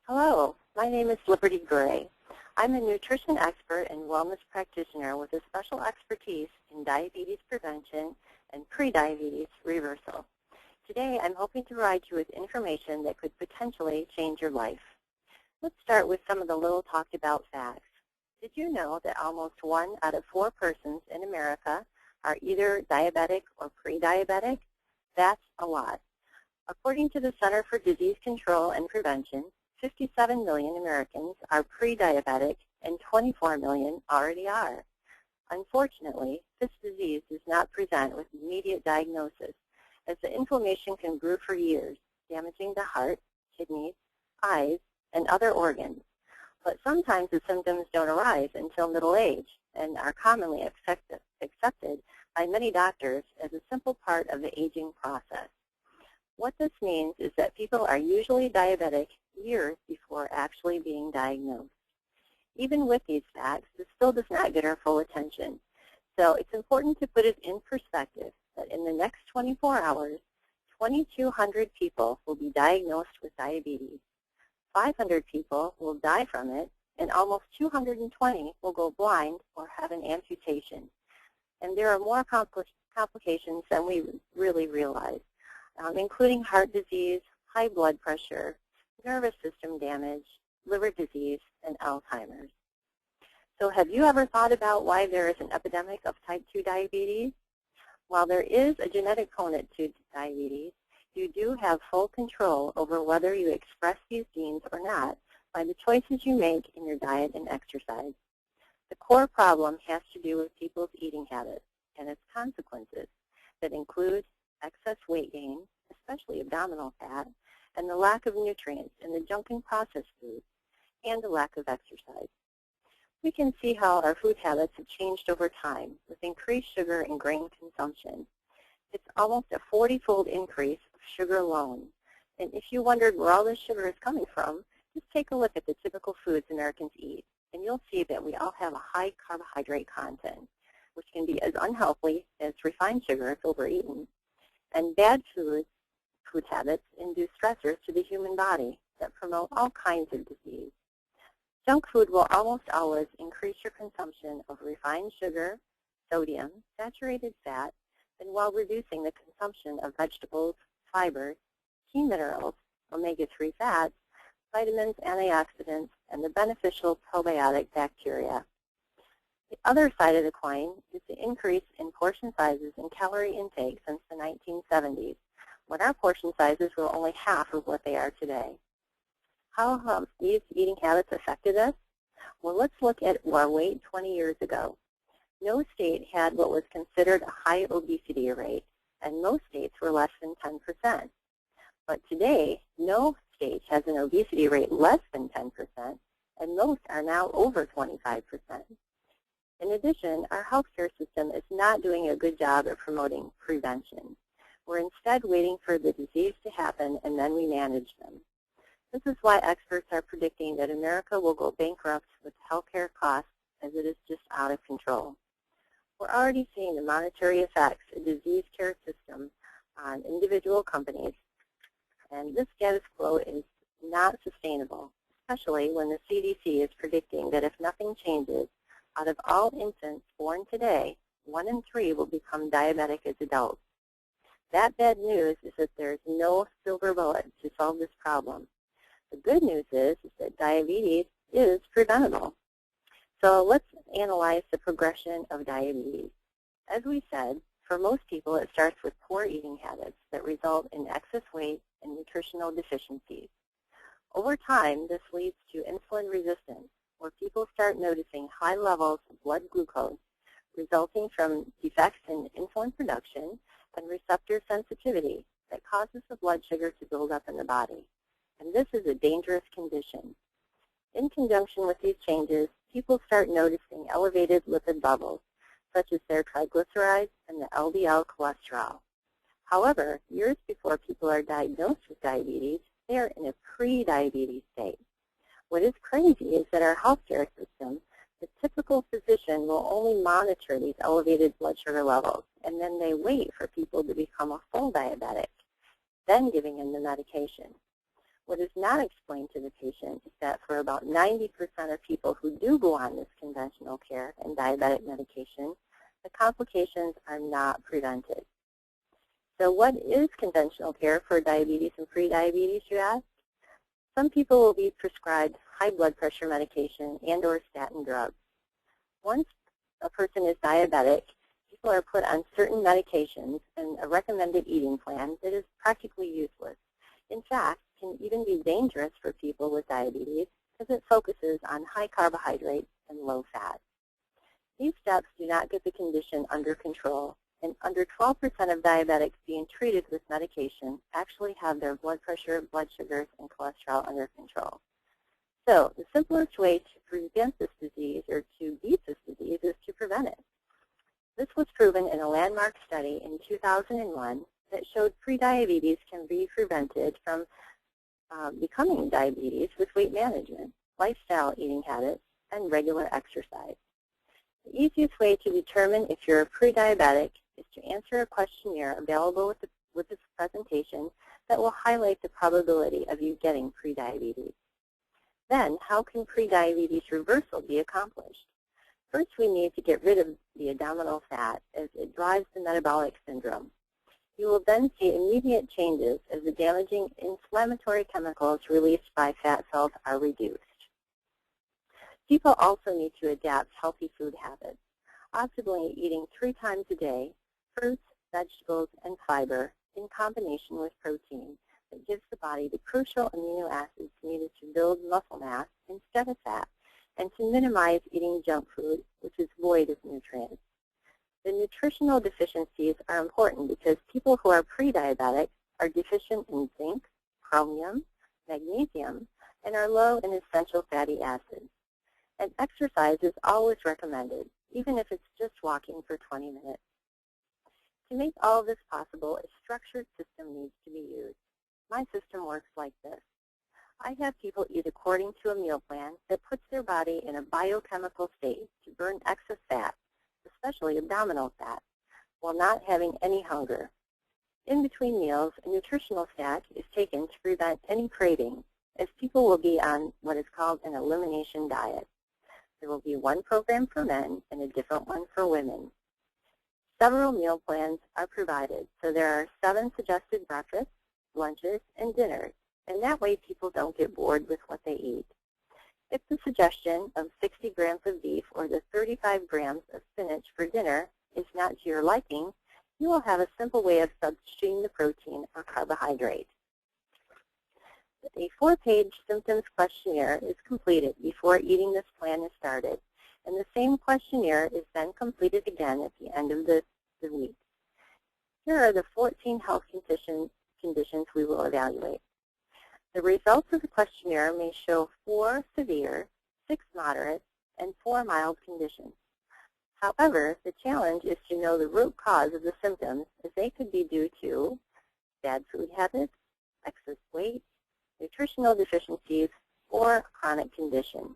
Hello, my name is Liberty Gray. I'm a nutrition expert and wellness practitioner with a special expertise in diabetes prevention and prediabetes reversal. Today, I'm hoping to provide you with information that could potentially change your life. Let's start with some of the little talked about facts. Did you know that almost 1 out of 4 persons in America are either diabetic or pre-diabetic? That's a lot. According to the Center for Disease Control and Prevention, 57 million Americans are pre-diabetic and 24 million already are. Unfortunately, this disease does not present with immediate diagnosis, as the inflammation can brew for years, damaging the heart, kidneys, eyes, and other organs. But sometimes the symptoms don't arise until middle age and are commonly accepted by many doctors as a simple part of the aging process. What this means is that people are usually diabetic years before actually being diagnosed. Even with these facts, this still does not get our full attention. So it's important to put it in perspective that in the next 24 hours, 2,200 people will be diagnosed with diabetes. 500 people will die from it, and almost 220 will go blind or have an amputation. And there are more complications than we really realize, including heart disease, high blood pressure, nervous system damage, liver disease, and Alzheimer's. So have you ever thought about why there is an epidemic of type 2 diabetes? While there is a genetic component to diabetes, you do have full control over whether you express these genes or not by the choices you make in your diet and exercise. The core problem has to do with people's eating habits and its consequences that include excess weight gain, especially abdominal fat, and the lack of nutrients in the junk and processed foods, and the lack of exercise. We can see how our food habits have changed over time with increased sugar and grain consumption. It's almost a 40-fold increase of sugar alone. And if you wondered where all this sugar is coming from, just take a look at the typical foods Americans eat, and you'll see that we all have a high carbohydrate content, which can be as unhealthy as refined sugar if overeaten. And bad food habits induce stressors to the human body that promote all kinds of disease. Junk food will almost always increase your consumption of refined sugar, sodium, saturated fat, and while reducing the consumption of vegetables, fibers, key minerals, omega-3 fats, vitamins, antioxidants, and the beneficial probiotic bacteria. The other side of the coin is the increase in portion sizes and calorie intake since the 1970s, when our portion sizes were only half of what they are today. How have these eating habits affected us? Well, let's look at our weight 20 years ago. No state had what was considered a high obesity rate, and most states were less than 10%. But today, no state has an obesity rate less than 10%, and most are now over 25%. In addition, our healthcare system is not doing a good job of promoting prevention. We're instead waiting for the disease to happen, and then we manage them. This is why experts are predicting that America will go bankrupt with healthcare costs as it is just out of control. We're already seeing the monetary effects of disease care system on individual companies, and this status quo is not sustainable, especially when the CDC is predicting that if nothing changes, out of all infants born today, 1 in 3 will become diabetic as adults. That bad news is that there is no silver bullet to solve this problem. The good news is that diabetes is preventable. So let's analyze the progression of diabetes. As we said, for most people it starts with poor eating habits that result in excess weight and nutritional deficiencies. Over time, this leads to insulin resistance, where people start noticing high levels of blood glucose resulting from defects in insulin production and receptor sensitivity that causes the blood sugar to build up in the body. And this is a dangerous condition. In conjunction with these changes, people start noticing elevated lipid levels, such as their triglycerides and the LDL cholesterol. However, years before people are diagnosed with diabetes, they are in a pre-diabetes state. What is crazy is that our healthcare system, the typical physician will only monitor these elevated blood sugar levels, and then they wait for people to become a full diabetic, then giving them the medication. What is not explained to the patient is that for about 90% of people who do go on this conventional care and diabetic medication, the complications are not prevented. So what is conventional care for diabetes and prediabetes, you ask? Some people will be prescribed high blood pressure medication and or statin drugs. Once a person is diabetic, people are put on certain medications and a recommended eating plan that is practically useless. In fact, can even be dangerous for people with diabetes because it focuses on high carbohydrates and low fat. These steps do not get the condition under control, and under 12% of diabetics being treated with medication actually have their blood pressure, blood sugars, and cholesterol under control. So the simplest way to prevent this disease or to beat this disease is to prevent it. This was proven in a landmark study in 2001 that showed prediabetes can be prevented from becoming diabetes with weight management, lifestyle eating habits, and regular exercise. The easiest way to determine if you're a prediabetic is to answer a questionnaire available with this presentation that will highlight the probability of you getting prediabetes. Then, how can prediabetes reversal be accomplished? First, we need to get rid of the abdominal fat as it drives the metabolic syndrome. You will then see immediate changes as the damaging inflammatory chemicals released by fat cells are reduced. People also need to adapt healthy food habits, optimally eating 3 times a day, fruits, vegetables, and fiber in combination with protein that gives the body the crucial amino acids needed to build muscle mass instead of fat, and to minimize eating junk food, which is void of nutrients. The nutritional deficiencies are important because people who are pre-diabetic are deficient in zinc, chromium, magnesium, and are low in essential fatty acids. And exercise is always recommended, even if it's just walking for 20 minutes. To make all of this possible, a structured system needs to be used. My system works like this. I have people eat according to a meal plan that puts their body in a biochemical state to burn excess fat, especially abdominal fat, while not having any hunger. In between meals, a nutritional snack is taken to prevent any craving, as people will be on what is called an elimination diet. There will be one program for men and a different one for women. Several meal plans are provided, so there are 7 suggested breakfasts, lunches, and dinners, and that way people don't get bored with what they eat. If the suggestion of 60 grams of beef or the 35 grams of spinach for dinner is not to your liking, you will have a simple way of substituting the protein or carbohydrate. A 4-page symptoms questionnaire is completed before eating this plan is started, and the same questionnaire is then completed again at the end of the week. Here are the 14 health conditions we will evaluate. The results of the questionnaire may show 4 severe, 6 moderate, and 4 mild conditions. However, the challenge is to know the root cause of the symptoms, as they could be due to bad food habits, excess weight, nutritional deficiencies, or a chronic condition.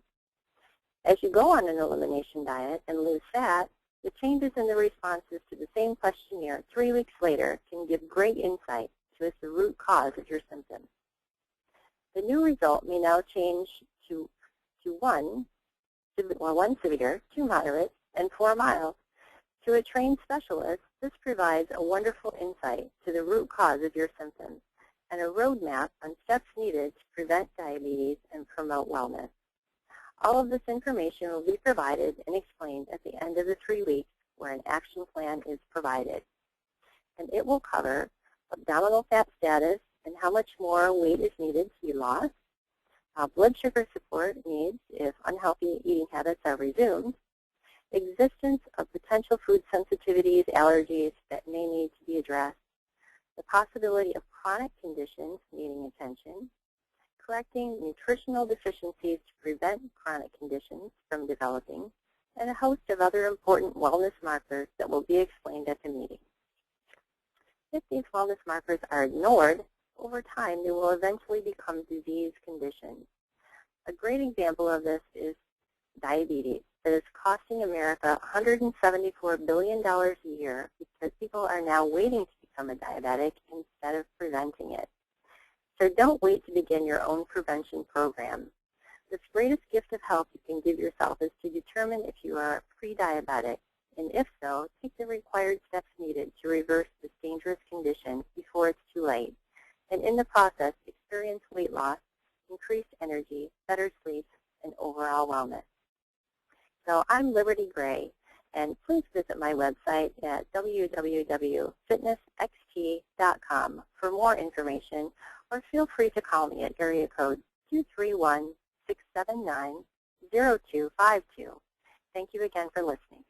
As you go on an elimination diet and lose fat, the changes in the responses to the same questionnaire 3 weeks later can give great insight to the root cause of your symptoms. The new result may now change to 1 severe, 2 moderate, and 4 mild. To a trained specialist, this provides a wonderful insight to the root cause of your symptoms and a roadmap on steps needed to prevent diabetes and promote wellness. All of this information will be provided and explained at the end of the 3 weeks where an action plan is provided. And it will cover abdominal fat status and how much more weight is needed to be lost, blood sugar support needs if unhealthy eating habits are resumed, existence of potential food sensitivities, allergies that may need to be addressed, the possibility of chronic conditions needing attention, correcting nutritional deficiencies to prevent chronic conditions from developing, and a host of other important wellness markers that will be explained at the meeting. If these wellness markers are ignored, over time they will eventually become disease conditions. A great example of this is diabetes that is costing America $174 billion a year because people are now waiting to become a diabetic instead of preventing it. So don't wait to begin your own prevention program. The greatest gift of health you can give yourself is to determine if you are pre-diabetic, and if so, take the required steps needed to reverse this dangerous condition before it's too late, and in the process, experience weight loss, increased energy, better sleep, and overall wellness. So I'm Liberty Gray, and please visit my website at www.fitnessxt.com for more information, or feel free to call me at area code 231-679-0252. Thank you again for listening.